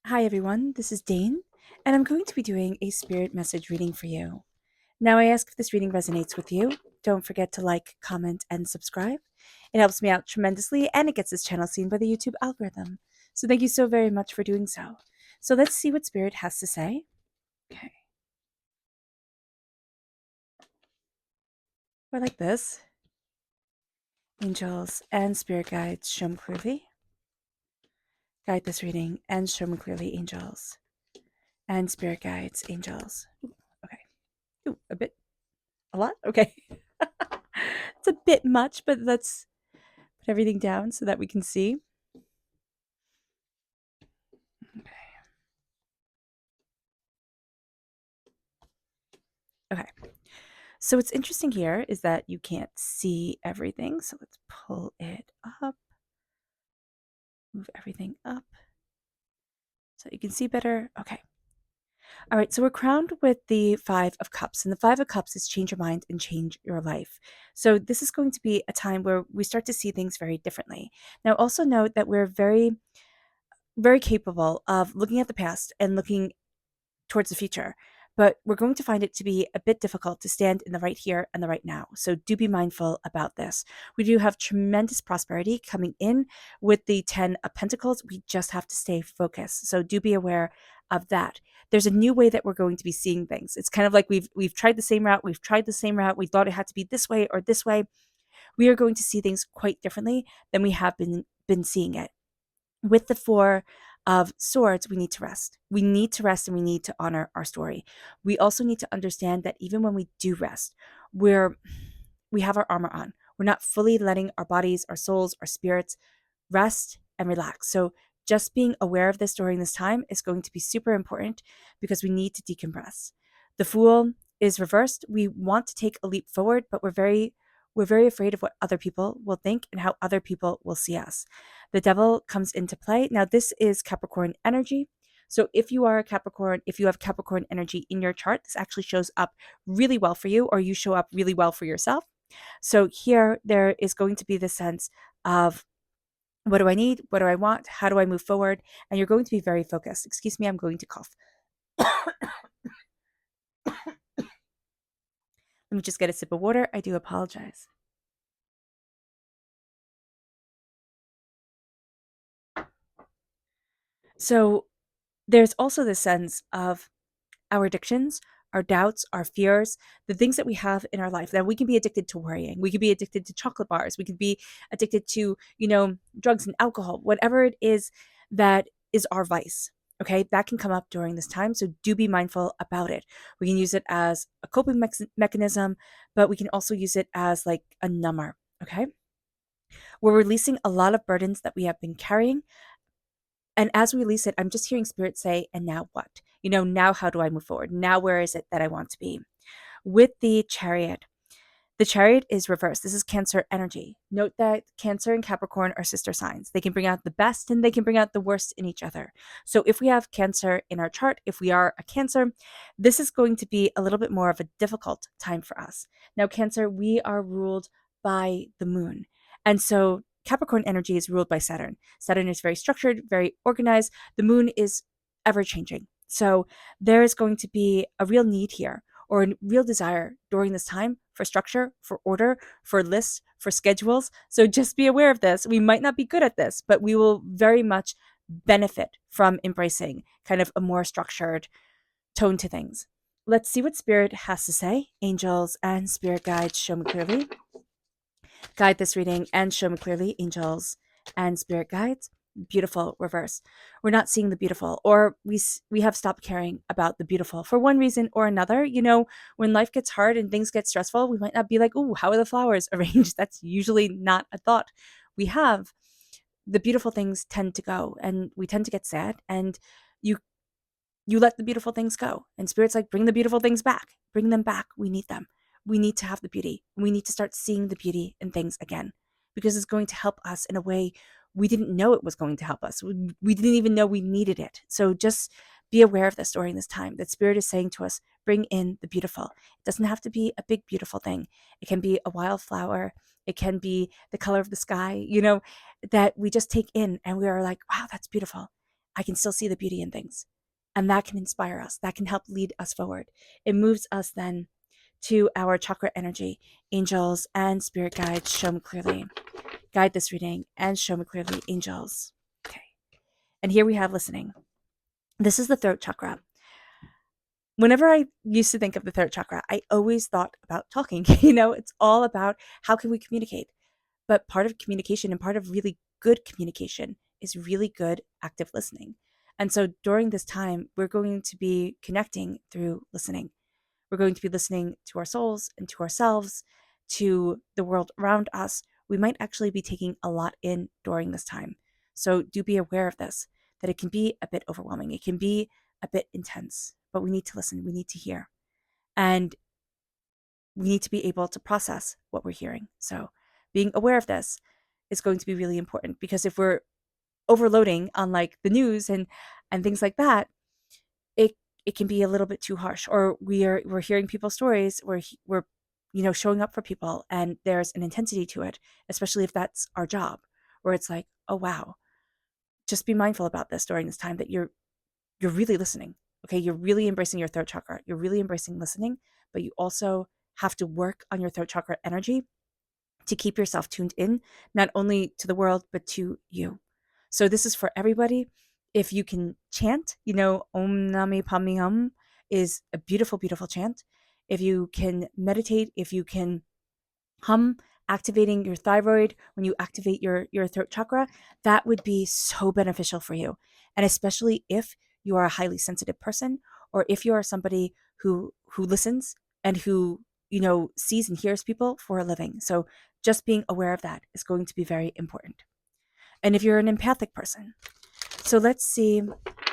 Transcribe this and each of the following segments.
Hi everyone, this is Dane, and I'm going to be doing a spirit message reading for you. Now, I ask if this reading resonates with you. Don't forget to like, comment, and subscribe. It helps me out tremendously, and it gets this channel seen by the YouTube algorithm. So thank you so very much for doing so. So let's see what spirit has to say. Okay. I like this. Angels and spirit guides, show me clearly. Guide this reading and show me clearly, angels and spirit guides, angels. Ooh, okay. Ooh, a lot? Okay. It's a bit much, but let's put everything down so that we can see. Okay. So what's interesting here is that you can't see everything. So let's pull it up, move everything up so you can see better. Okay. All right. So we're crowned with the Five of Cups, and the Five of Cups is change your mind and change your life. So this is going to be a time where we start to see things very differently. Now, also note that we're very, very capable of looking at the past and looking towards the future. But we're going to find it to be a bit difficult to stand in the right here and the right now. So do be mindful about this. We do have tremendous prosperity coming in with the 10 of Pentacles. We just have to stay focused. So do be aware of that. There's a new way that we're going to be seeing things. It's kind of like we've tried the same route. We've tried the same route. We thought it had to be this way or this way. We are going to see things quite differently than we have been seeing it. With the Four of Swords, we need to rest. We need to rest and we need to honor our story. We also need to understand that even when we do rest, we have our armor on. We're not fully letting our bodies, our souls, our spirits rest and relax. So just being aware of this during this time is going to be super important because we need to decompress. The Fool is reversed. We want to take a leap forward, but we're very afraid of what other people will think and how other people will see us. The Devil comes into play. Now, this is Capricorn energy. So if you are a Capricorn, if you have Capricorn energy in your chart, this actually shows up really well for you, or you show up really well for yourself. So here, there is going to be the sense of what do I need? What do I want? How do I move forward? And you're going to be very focused. Excuse me, I'm going to cough. Let me just get a sip of water. I do apologize. So there's also this sense of our addictions, our doubts, our fears, the things that we have in our life. That we can be addicted to worrying. We could be addicted to chocolate bars. We could be addicted to, drugs and alcohol, whatever it is that is our vice. Okay, that can come up during this time. So do be mindful about it. We can use it as a coping mechanism, but we can also use it as like a number. Okay, we're releasing a lot of burdens that we have been carrying. And as we release it, I'm just hearing spirit say, and now what? Now how do I move forward? Now where is it that I want to be? With the chariot is reversed. This is Cancer energy. Note that Cancer and Capricorn are sister signs. They can bring out the best and they can bring out the worst in each other. So if we have Cancer in our chart, if we are a Cancer, this is going to be a little bit more of a difficult time for us. Now, Cancer, we are ruled by the moon. And so Capricorn energy is ruled by Saturn. Saturn is very structured, very organized. The moon is ever changing. So there is going to be a real need here, or a real desire during this time for structure, for order, for lists, for schedules. So just be aware of this. We might not be good at this, but we will very much benefit from embracing kind of a more structured tone to things. Let's see what Spirit has to say. Angels and Spirit guides, show me clearly. Guide this reading and show me clearly, angels and spirit guides. Beautiful reverse. We're not seeing the beautiful, or we have stopped caring about the beautiful for one reason or another. When life gets hard and things get stressful, we might not be like, "Ooh, how are the flowers arranged?" That's usually not a thought we have. The beautiful things tend to go, and we tend to get sad. And you you let the beautiful things go. And spirit's like, bring the beautiful things back. Bring them back. We need them. We need to have the beauty. We need to start seeing the beauty in things again because it's going to help us in a way we didn't know it was going to help us. We didn't even know we needed it. So just be aware of this during this time that spirit is saying to us, bring in the beautiful. It doesn't have to be a big, beautiful thing. It can be a wildflower. It can be the color of the sky, that we just take in and we are like, wow, that's beautiful. I can still see the beauty in things. And that can inspire us. That can help lead us forward. It moves us then to our chakra energy. Angels and spirit guides, show me clearly. Guide this reading and show me clearly, angels. Okay. And here we have listening. This is the throat chakra. Whenever I used to think of the throat chakra, I always thought about talking. It's all about how can we communicate. But part of communication and part of really good communication is really good active listening. And so during this time, we're going to be connecting through listening. We're going to be listening to our souls and to ourselves, to the world around us. We might actually be taking a lot in during this time. So do be aware of this, that it can be a bit overwhelming. It can be a bit intense, but we need to listen. We need to hear. And we need to be able to process what we're hearing. So being aware of this is going to be really important, because if we're overloading on like the news and things like that, it can be a little bit too harsh. Or we're hearing people's stories, we're showing up for people, and there's an intensity to it, especially if that's our job, where it's like, oh wow, just be mindful about this during this time, that you're really listening. Okay, you're really embracing your throat chakra, you're really embracing listening, but you also have to work on your throat chakra energy to keep yourself tuned in, not only to the world, but to you. So this is for everybody. If you can chant, Om Nami Padme Hum is a beautiful, beautiful chant. If you can meditate, if you can hum, activating your thyroid when you activate your throat chakra, that would be so beneficial for you. And especially if you are a highly sensitive person, or if you are somebody who listens and who sees and hears people for a living. So just being aware of that is going to be very important. And if you're an empathic person, so let's see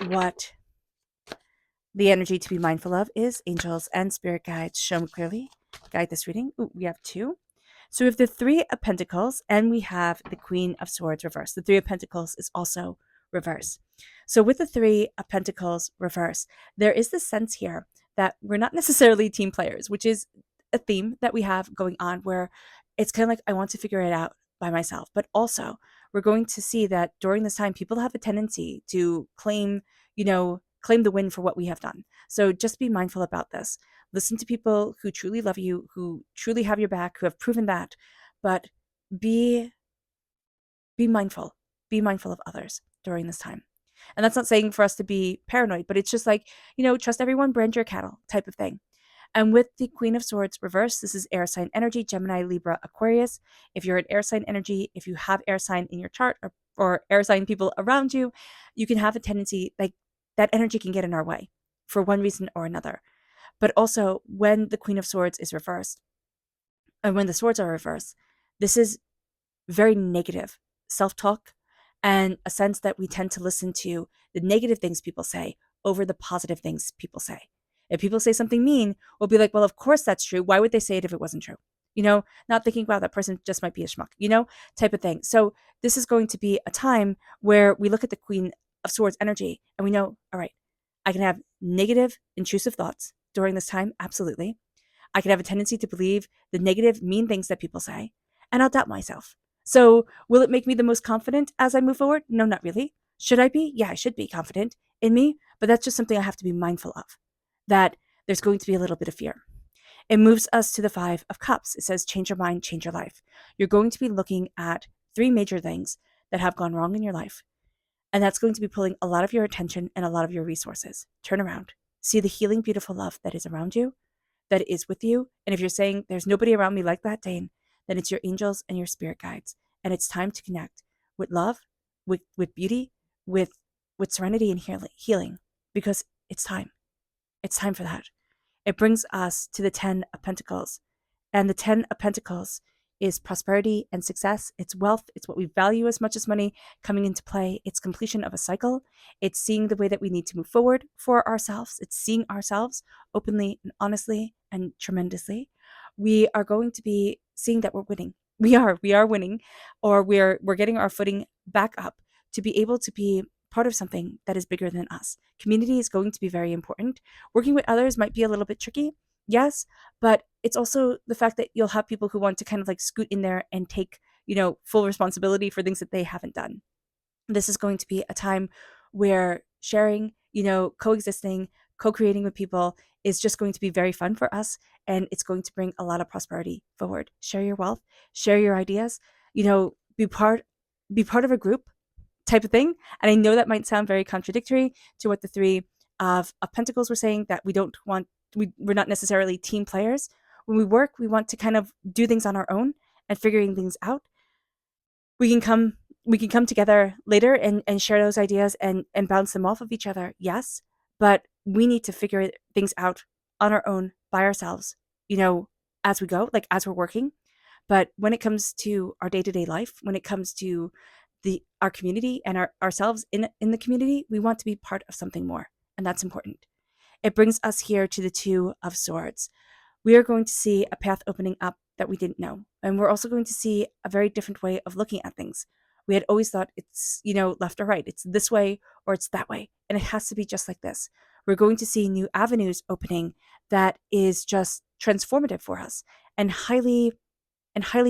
what the energy to be mindful of is. Angels and spirit guides, show me clearly. Guide this reading. Ooh, we have two. So we have the Three of Pentacles and we have the Queen of Swords reverse. The Three of Pentacles is also reverse. So with the Three of Pentacles reverse, there is this sense here that we're not necessarily team players, which is a theme that we have going on, where it's kind of like I want to figure it out by myself. But also we're going to see that during this time, people have a tendency to claim the win for what we have done. So just be mindful about this. Listen to people who truly love you, who truly have your back, who have proven that, but be mindful. Be mindful of others during this time. And that's not saying for us to be paranoid, but it's just like, trust everyone, brand your cattle type of thing. And with the Queen of Swords reverse, this is air sign energy, Gemini, Libra, Aquarius. If you're an air sign energy, if you have air sign in your chart, or air sign people around you, you can have a tendency, like that energy can get in our way for one reason or another. But also when the Queen of Swords is reversed, and when the swords are reversed, this is very negative self-talk, and a sense that we tend to listen to the negative things people say over the positive things people say. If people say something mean, we'll be like, well, of course that's true. Why would they say it if it wasn't true? Not thinking, wow, that person just might be a schmuck, type of thing. So this is going to be a time where we look at the Queen of Swords energy and we know, all right, I can have negative, intrusive thoughts during this time. Absolutely. I can have a tendency to believe the negative, mean things that people say, and I'll doubt myself. So will it make me the most confident as I move forward? No, not really. Should I be? Yeah, I should be confident in me, but that's just something I have to be mindful of, that there's going to be a little bit of fear. It moves us to the Five of Cups. It says, change your mind, change your life. You're going to be looking at three major things that have gone wrong in your life. And that's going to be pulling a lot of your attention and a lot of your resources. Turn around. See the healing, beautiful love that is around you, that is with you. And if you're saying, there's nobody around me like that, Dane, then it's your angels and your spirit guides. And it's time to connect with love, with beauty, with serenity and healing, because it's time. It's time for that. It brings us to the Ten of Pentacles. And the Ten of Pentacles is prosperity and success. It's wealth. It's what we value as much as money coming into play. It's completion of a cycle. It's seeing the way that we need to move forward for ourselves. It's seeing ourselves openly and honestly and tremendously. We are going to be seeing that we're winning. We are winning, or we're getting our footing back up to be able to be part of something that is bigger than us. Community is going to be very important. Working with others might be a little bit tricky, yes, but it's also the fact that you'll have people who want to kind of like scoot in there and take, full responsibility for things that they haven't done. This is going to be a time where sharing, coexisting, co-creating with people is just going to be very fun for us, and it's going to bring a lot of prosperity forward. Share your wealth, share your ideas, be part of a group type of thing. And I know that might sound very contradictory to what the three of Pentacles were saying, that we're not necessarily team players. When we work, we want to kind of do things on our own and figuring things out. We can come together later and share those ideas and bounce them off of each other, yes, but we need to figure things out on our own by ourselves, as we go, like as we're working. But when it comes to our day-to-day life, when it comes to our community and ourselves in the community, we want to be part of something more, and that's important. It brings us here to the Two of Swords. We are going to see a path opening up that we didn't know. And we're also going to see a very different way of looking at things. We had always thought it's, left or right. It's this way or it's that way. And it has to be just like this. We're going to see new avenues opening that is just transformative for us and highly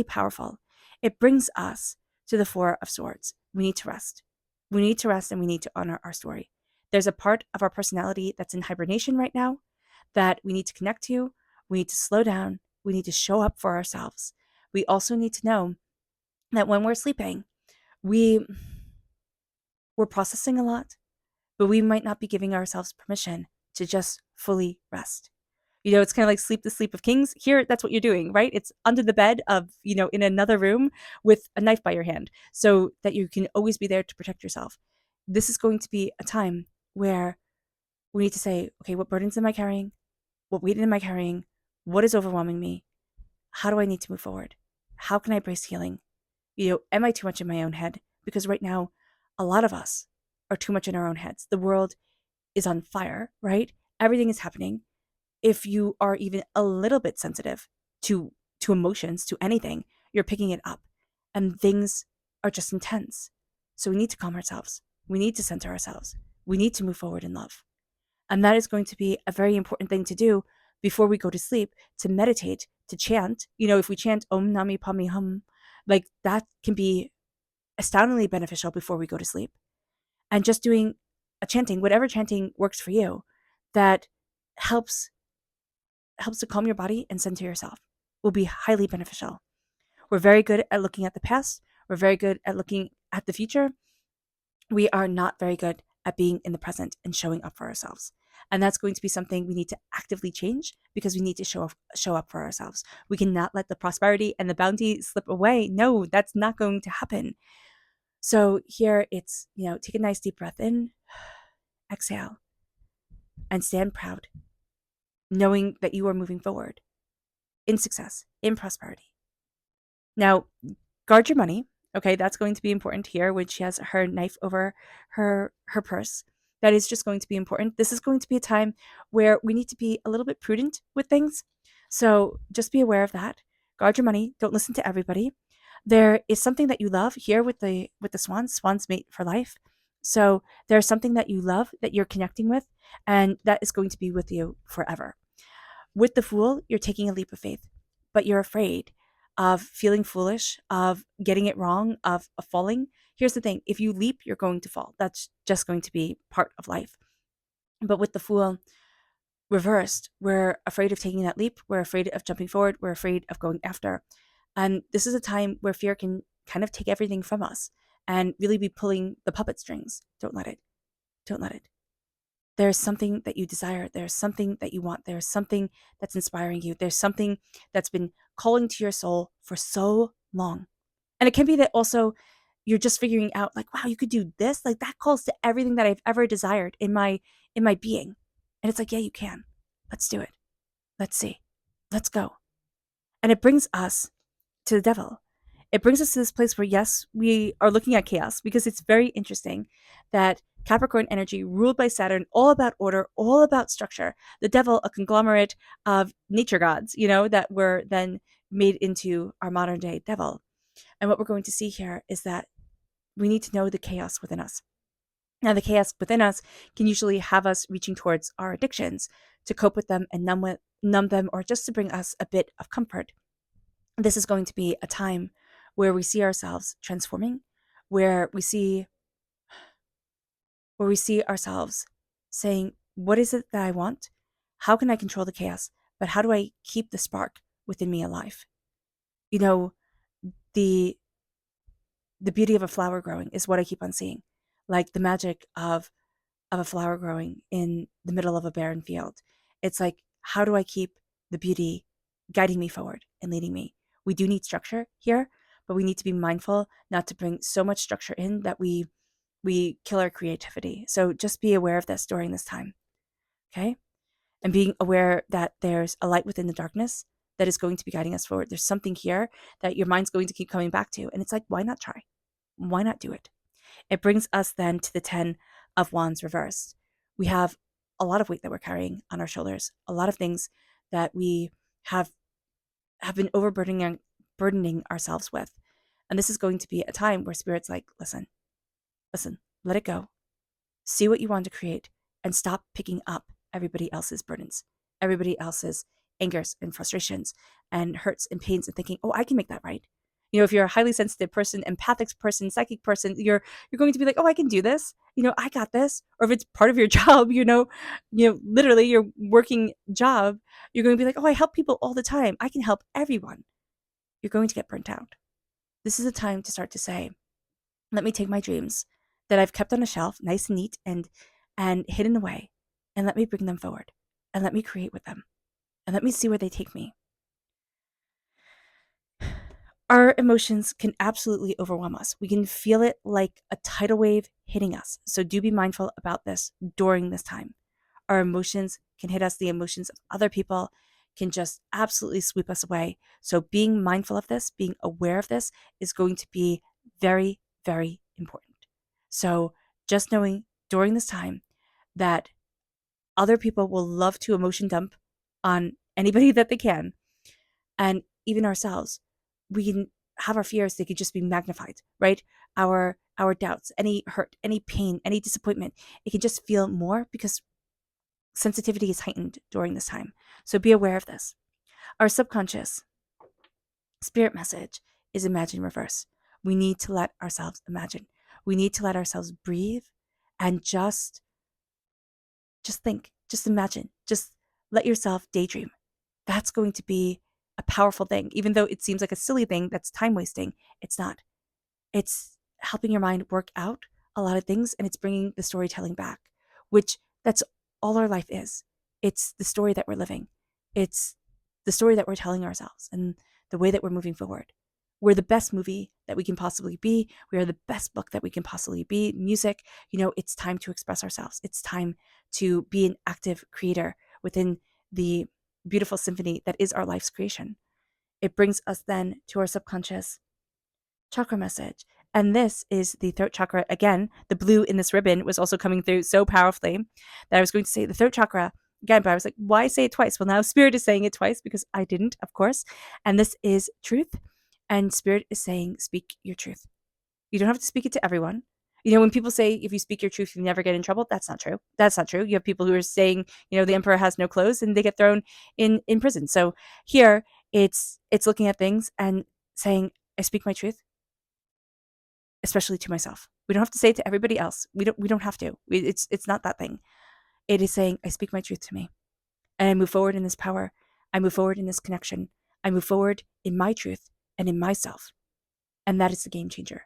powerful. It brings us to the Four of Swords. We need to rest. We need to rest and we need to honor our story. There's a part of our personality that's in hibernation right now that we need to connect to. We need to slow down. We need to show up for ourselves. We also need to know that when we're sleeping, we're processing a lot, but we might not be giving ourselves permission to just fully rest. It's kind of like sleep the sleep of kings. Here, that's what you're doing, right? It's under the bed of, in another room with a knife by your hand so that you can always be there to protect yourself. This is going to be a time where we need to say, okay, what burdens am I carrying? What weight am I carrying? What is overwhelming me? How do I need to move forward? How can I embrace healing? Am I too much in my own head? Because right now, a lot of us are too much in our own heads. The world is on fire, right? Everything is happening. If you are even a little bit sensitive to emotions, to anything, you're picking it up. And things are just intense. So we need to calm ourselves. We need to center ourselves. We need to move forward in love. And that is going to be a very important thing to do before we go to sleep, to meditate, to chant. If we chant Om Nami Pami Hum, like that can be astoundingly beneficial before we go to sleep. And just doing a chanting, whatever chanting works for you, that helps to calm your body and center yourself, will be highly beneficial. We're very good at looking at the past. We're very good at looking at the future. We are not very good at being in the present and showing up for ourselves. And that's going to be something we need to actively change, because we need to show up for ourselves. We cannot let the prosperity and the bounty slip away. No, that's not going to happen. So here it's, take a nice deep breath in, exhale, and stand proud, knowing that you are moving forward in success, in prosperity. Now, guard your money. Okay, that's going to be important here when she has her knife over her purse. That is just going to be important. This is going to be a time where we need to be a little bit prudent with things. So just be aware of that. Guard your money. Don't listen to everybody. There is something that you love here with the swans. Swans mate for life. So there's something that you love that you're connecting with, and that is going to be with you forever. With the Fool, you're taking a leap of faith, but you're afraid of feeling foolish, of getting it wrong, of falling. Here's the thing. If you leap, you're going to fall. That's just going to be part of life. But with the Fool reversed, we're afraid of taking that leap. We're afraid of jumping forward. We're afraid of going after. And this is a time where fear can kind of take everything from us and really be pulling the puppet strings. Don't let it. Don't let it. There's something that you desire. There's something that you want. There's something that's inspiring you. There's something that's been calling to your soul for so long. And it can be that also you're just figuring out, like, wow, you could do this. Like, that calls to everything that I've ever desired in my being. And it's like, yeah, you can. Let's do it. Let's see. Let's go. And it brings us to the Devil. It brings us to this place where, yes, we are looking at chaos, because it's very interesting that Capricorn energy, ruled by Saturn, all about order, all about structure. The Devil, a conglomerate of nature gods, that were then made into our modern day devil. And what we're going to see here is that we need to know the chaos within us. Now, the chaos within us can usually have us reaching towards our addictions to cope with them and numb them, or just to bring us a bit of comfort. This is going to be a time where we see ourselves transforming, where we see where we see ourselves saying, what is it that I want? How can I control the chaos? But how do I keep the spark within me alive? You know, the the beauty of a flower growing is what I keep on seeing. Like the magic of a flower growing in the middle of a barren field. It's like, how do I keep the beauty guiding me forward and leading me? We do need structure here, but we need to be mindful not to bring so much structure in that we kill our creativity. So just be aware of this during this time, okay? And being aware that there's a light within the darkness that is going to be guiding us forward. There's something here that your mind's going to keep coming back to. And it's like, why not try? Why not do it? It brings us then to the 10 of Wands reversed. We have a lot of weight that we're carrying on our shoulders, a lot of things that we have been burdening ourselves with. And this is going to be a time where Spirit's like, listen, let it go. See what you want to create and stop picking up everybody else's burdens, everybody else's angers and frustrations and hurts and pains and thinking, oh, I can make that right. You know, if you're a highly sensitive person, empathic person, psychic person, you're going to be like, oh, I can do this. You know, I got this. Or if it's part of your job, literally your working job, you're going to be like, oh, I help people all the time. I can help everyone. You're going to get burnt out. This is a time to start to say, let me take my dreams that I've kept on a shelf, nice and neat and hidden away, and let me bring them forward and let me create with them and let me see where they take me. Our emotions can absolutely overwhelm us. We can feel it like a tidal wave hitting us. So do be mindful about this during this time. Our emotions can hit us. The emotions of other people can just absolutely sweep us away. So being mindful of this, being aware of this is going to be very, very important. So just knowing during this time that other people will love to emotion dump on anybody that they can, and even ourselves, we can have our fears, they could just be magnified, right? Our doubts, any hurt, any pain, any disappointment, it can just feel more because sensitivity is heightened during this time. So be aware of this. Our subconscious spirit message is imagine reverse. We need to let ourselves imagine. We need to let ourselves breathe and just think, just imagine, just let yourself daydream. That's going to be a powerful thing. Even though it seems like a silly thing that's time wasting, it's not. It's helping your mind work out a lot of things, and it's bringing the storytelling back, which that's all our life is. It's the story that we're living. It's the story that we're telling ourselves and the way that we're moving forward. We're the best movie that we can possibly be. We are the best book that we can possibly be. Music, it's time to express ourselves. It's time to be an active creator within the beautiful symphony that is our life's creation. It brings us then to our subconscious chakra message. And this is the throat chakra. Again, the blue in this ribbon was also coming through so powerfully that I was going to say the throat chakra again, but I was like, why say it twice? Well, now Spirit is saying it twice because I didn't, of course. And this is truth. And Spirit is saying, speak your truth. You don't have to speak it to everyone. When people say if you speak your truth, you never get in trouble, that's not true. That's not true. You have people who are saying, the emperor has no clothes and they get thrown in prison. So here it's looking at things and saying, I speak my truth, especially to myself. We don't have to say it to everybody else. We don't have to. It's not that thing. It is saying, I speak my truth to me. And I move forward in this power. I move forward in this connection. I move forward in my truth and in myself. And that is the game changer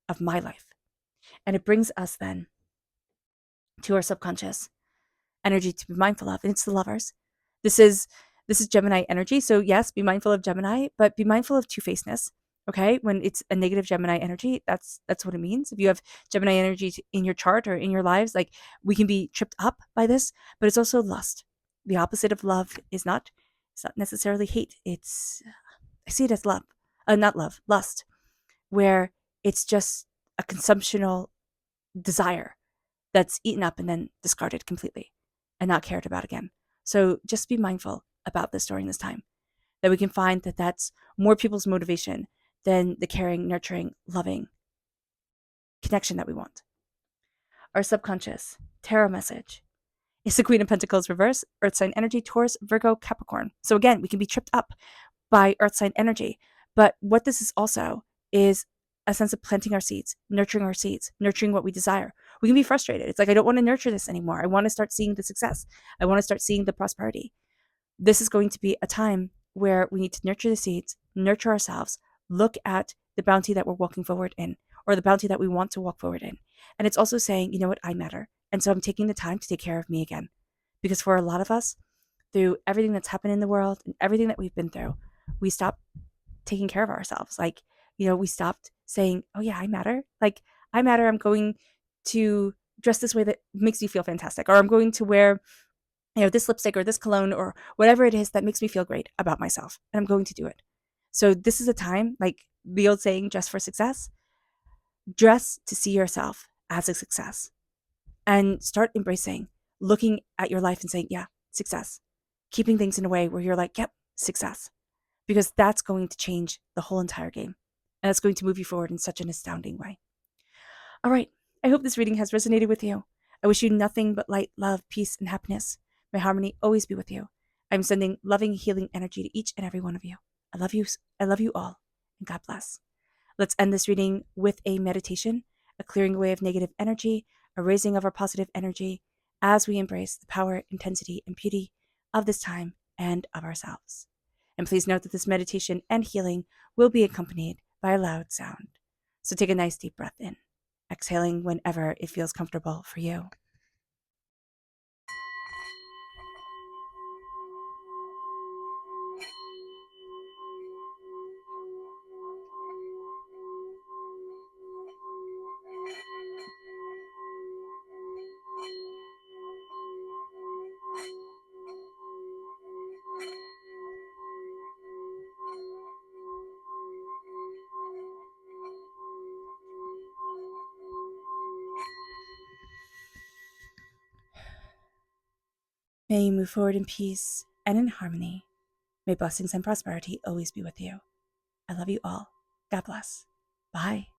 of my life. And it brings us then to our subconscious energy to be mindful of. And it's the lovers. This is Gemini energy. So yes, be mindful of Gemini, but be mindful of two-facedness. Okay. When it's a negative Gemini energy, that's what it means. If you have Gemini energy in your chart or in your lives, like we can be tripped up by this, but it's also lust. The opposite of love is it's not necessarily hate. I see it as love, not love, lust, where it's just a consumptional desire that's eaten up and then discarded completely and not cared about again. So just be mindful about this during this time, that we can find that that's more people's motivation than the caring, nurturing, loving connection that we want. Our subconscious tarot message is the Queen of Pentacles reverse, Earth sign energy, Taurus, Virgo, Capricorn. So again, we can be tripped up by Earth sign energy. But what this is also is a sense of planting our seeds, nurturing what we desire. We can be frustrated. It's like, I don't want to nurture this anymore. I want to start seeing the success. I want to start seeing the prosperity. This is going to be a time where we need to nurture the seeds, nurture ourselves, look at the bounty that we're walking forward in, or the bounty that we want to walk forward in. And it's also saying, you know what, I matter. And so I'm taking the time to take care of me again. Because for a lot of us, through everything that's happened in the world and everything that we've been through, we stopped taking care of ourselves. Like, we stopped saying, oh yeah, I matter. Like, I matter. I'm going to dress this way that makes me feel fantastic, or I'm going to wear, this lipstick or this cologne or whatever it is that makes me feel great about myself. And I'm going to do it. So this is a time, like the old saying, dress for success. Dress to see yourself as a success and start embracing, looking at your life and saying, yeah, success. Keeping things in a way where you're like, yep, success. Because that's going to change the whole entire game. And it's going to move you forward in such an astounding way. All right. I hope this reading has resonated with you. I wish you nothing but light, love, peace, and happiness. May harmony always be with you. I'm sending loving, healing energy to each and every one of you. I love you. I love you all. And God bless. Let's end this reading with a meditation, a clearing away of negative energy, a raising of our positive energy as we embrace the power, intensity, and beauty of this time and of ourselves. And please note that this meditation and healing will be accompanied by a loud sound. So take a nice deep breath in, exhaling whenever it feels comfortable for you. May you move forward in peace and in harmony. May blessings and prosperity always be with you. I love you all. God bless. Bye.